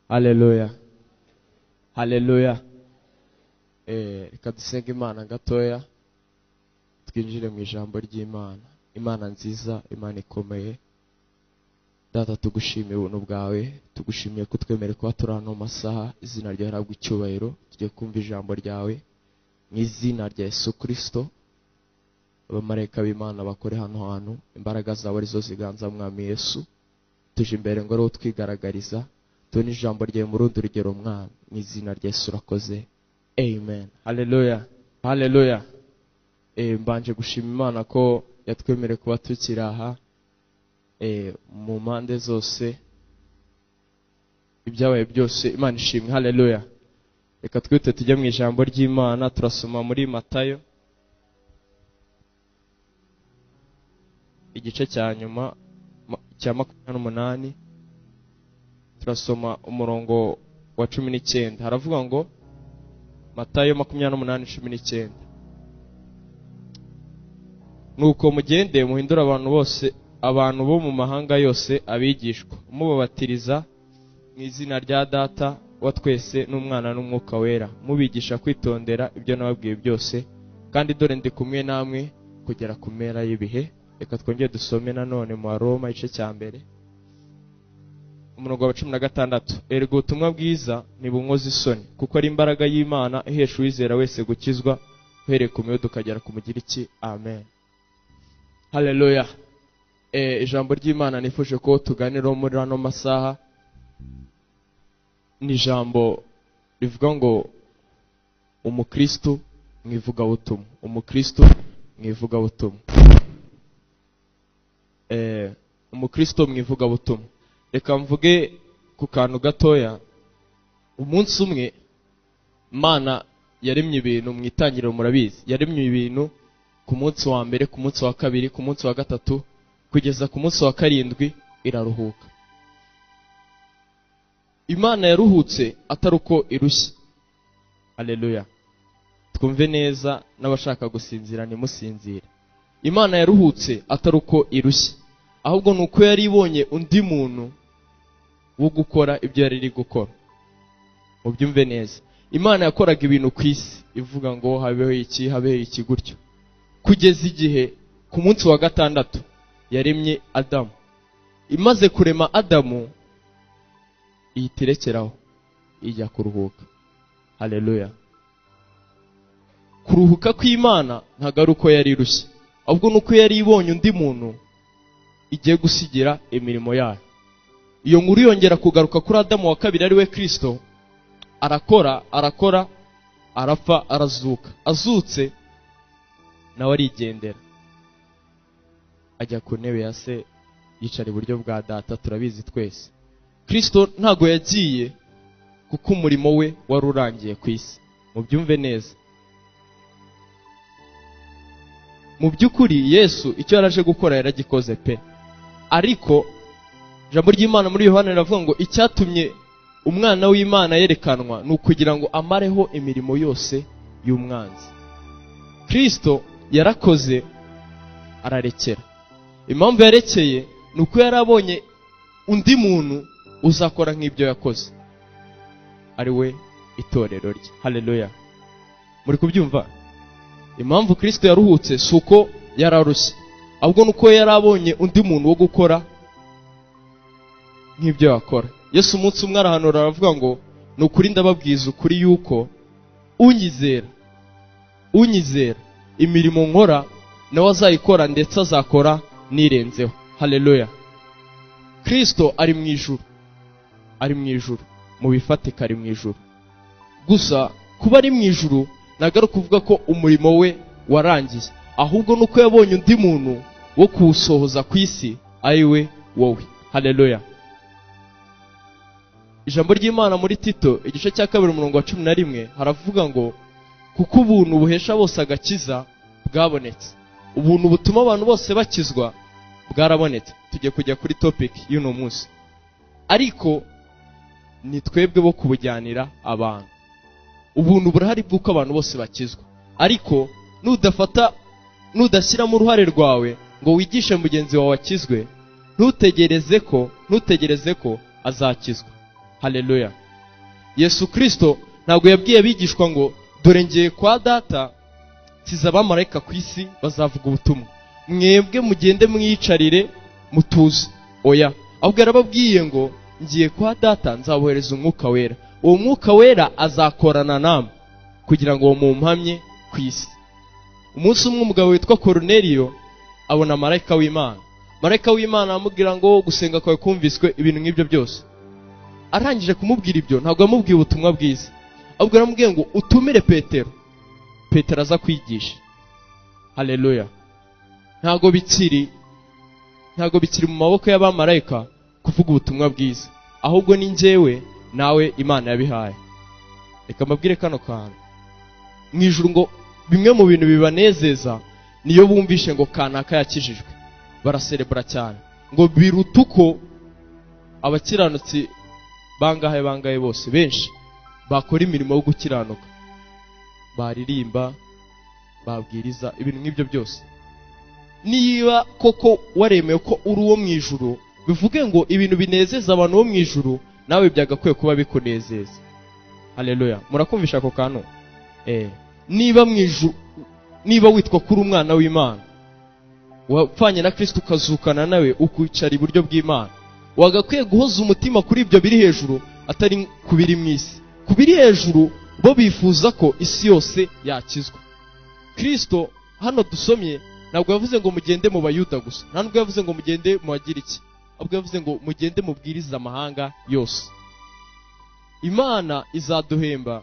Haleluya. Haleluya. Reka dusenge Imana gatoya twinjire mu ijambo ry'Imana. Imana nziza, Imana ikomeye. Data tugushimiye ubuntu bwawe, tugushimiye kutwemere kuba turi hano masaha, izina ryawe rihabwe icyubahiro. Tugiye kumva ijambo ryawe mu izina rya Yesu Kristo. Abamarayika b'Imana bakore hano hantu, imbaraga zawe arizo ziganza mwami Yesu. Tuje imbere ngo roho twigaragariza, tubone ijambo ryawe mu rundi rugero mwami, mu izina rya Yesu urakoze. Amen. Haleluya. Haleluya. Mbanje gushima Imana ko yatwemere kuba tukiri aha mu mpande zose, ibyabaye byose Imana ishimwe. Haleluya. Reka twite tujye mu ijambo ry'Imana. Turasoma muri Matayo igice cya nyuma cya 28. Turasoma umurongo wa 19. Haravuga ngo Matayo 28:19, nuko mugende muhindura abantu bose, abantu bo mu mahanga yose abigishwa, mubabatiriza mu izina rya Data wa twese n'Umwana n'Umwuka wera, mubigisha kwitondera ibyo nababwiye byose, kandi dore ndi kumwe namwe kugera ku mpera y'ibihe. Reka twongere dusome nanone mu Roma igice cya mbere umurongo wa 16. Ergo ubutumwa bwiza ntibunkoza isoni, kuko ari imbaraga y'Imana ihesha uwizera wese gukizwa uhereye ku miyodo ukagera ku mugiriki. Amen. Haleluya. Ijambo ry'Imana nifuje ko tuganiraho muri hano masaha ni ijambo rivuga ngo umukristo mwivugabutumwa. Umukristo mwivugabutumwa. Umukristo mwivugabutumwa. Reka mvuge ku kantu gatoya. Umunsi umwe Imana yaremye ibintu mu itangiriro, murabizi. Yaremye ibintu ku munsi wa mbere, ku munsi wa kabiri, ku munsi wa gatatu, kugeza ku munsi wa karindwi iraruhuka. Imana yaruhutse atari uko irushye. Haleluya. Twumve neza, n'abashaka gusinzira nimusinzire. Imana yaruhutse atari uko irushye, ahubwo nuko yari ibonye undi muntu wo gukora ibyo yari iri gukora. Mubyumve neza. Imana yakoraga ibintu ku isi ivuga ngo habeho iki gutyo, kugeza igihe ku munsi wa gatandatu yaremye Adamu. Imaze kurema Adamu ihitirekeraho ijya kuruhuka. Haleluya. Kuruhuka kw'Imana ntago ari uko yari irushye, ahubwo nuko yari ibonye undi muntu igiye gusigira imirimo yayo. Iyo nkuru yongera kugaruka kuri Adamu wa kabiri ari we Kristo. Arakora, arapfa, arazuka. Azutse nawe arigendera, ajya ku ntebe ya se, yicara iburyo bwa Data. Turabizi twese Kristo ntago yagiye kuko umurimo we wari urangiye ku isi. Mubyumve neza. Mu by'ukuri Yesu icyo yaraje gukora yaragikoze pe. Ariko ijambo ry'Imana muri Yohana riravuga ngo icyatumye umwana w'Imana yerekanwa ni ukugira ngo amareho imirimo yose y'umwanzi. Kristo yarakoze ararekera. Impamvu yarekeye ni uko yarabonye undi muntu uzakora nk'ibyo yakoze, ari we itorero rye. Haleluya. Muri kubyumva? Impamvu Kristo yaruhutse si uko yararushye, ahubwo nuko yarabonye undi muntu wo gukora nk'ibyo yakora. Yesu umunsi umwe arahanura aravuga ngo ni ukuri ndababwiza ukuri yuko unyizera imirimo nkora nawe azayikora, ndetse azakora nirenzeho. Haleluya. Kristo ari mu ijuru, ari mu ijuru, mu bifatika ari mu ijuru. Gusa kuba ari mu ijuru ntago ari kuvuga ko umurimo we warangiye, ahubwo nuko yabonye undi muntu wo kuwusohoza ku isi, ari we wowe. Haleluya. Ijambo ry'Imana muri Tito igice cya 2 umurongo wa 11 haravuga ngo kuko ubuntu buhesha bose agakiza bwabonetse. Ubuntu butuma abantu bose bakizwa bwarabonetse. Tugiye kujya kuri topic y'uno munsi, ariko ni twebwe bo kubujyanira abantu. Ubuntu burahari bw'uko abantu bose bakizwa, ariko nudashyiramo uruhare rwawe ngo wigishe mugenzi wawe akizwe, ntutegereze ko azakizwa. Haleluya. Yesu Kristo ntabwo yabwiye abigishwa ngo dore ngiye kwa data siza abamarayika ku isi bazavuga ubutumwa, mwebwe mugende mwiyicarire mutuze. Oya, ahubwo yarababwiye ngo ngiye kwa data nzabohereza umwuka wera, uwo mwuka wera azakorana namwe kugira ngo mumpamye ku isi. Umunsi umwe umugabo witwa Koruneliyo abona marayika w'Imana. Marayika w'Imana amubwira ngo gusenga kwawe kumviswe, ibintu nk'ibyo byose. Arangije kumubwira ibyo ntabwo yamubwiye ubutumwa bwiza, ahubwo yaramubwiye ngo utumire Petero, Petero aza kwigisha. Haleluya. Ntabwo bikiri mu maboko y'abamarayika kuvuga ubutumwa bwiza, ahubwo ni njyewe nawe Imana yabihaye. Reka mbabwire kano kantu, mu ijuru ngo bimwe mu bintu bibanezeza niyo bumvishe ngo kanaka yakijijwe, baraserebura cyane, ngo biruta uko abakiranutsi bangahe bose benshi bakora imirimo yo gukiranuka, baririmba, babwiriza, ibintu nk'ibyo byose. Niba koko waremewe ko uri uwo mu ijuru, bivuge ngo ibintu binezeza abantu bo mu ijuru nawe byagakwiye kuba bikunezeza. Haleluya. Murakumvisha ako kantu? Niba mu ijuru, niba witwa kuri umwana w'Imana, wapfanye na Kristo ukazukana nawe ukwicara iburyo bw'Imana, wagakwiye guhoza umutima kuri ibyo biri hejuru atari kubiri mu isi. Kubiri hejuru bo bifuza ko isi yose yakizwa. Kristo hano dusomye ntabwo yavuze ngo mugende mu Bayuda gusa, ntabwo yavuze ngo mugende mu Bagiriki, ahubwo yavuze ngo mugende mubwirize amahanga yose. Imana izaduhemba,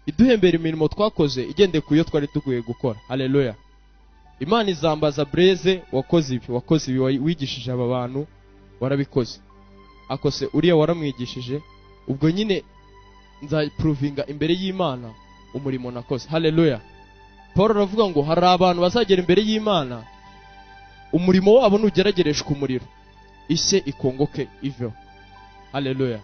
iduhembera imirimo twakoze igendeye ku yo twari tuguye gukora. Haleluya. Imana izambaza Blaise, wakoze ibi wigishije aba bantu, warabikoze. Akose uriya waramwigishije, ubwo nyine nzayiprovinga imbere y'Imana umurimo nakoze. Haleluya. Paul aravuga ngo hari abantu bazagera imbere y'Imana umurimo wabo nugeragereshwa umuriro, ise ikongoke iveho. Haleluya.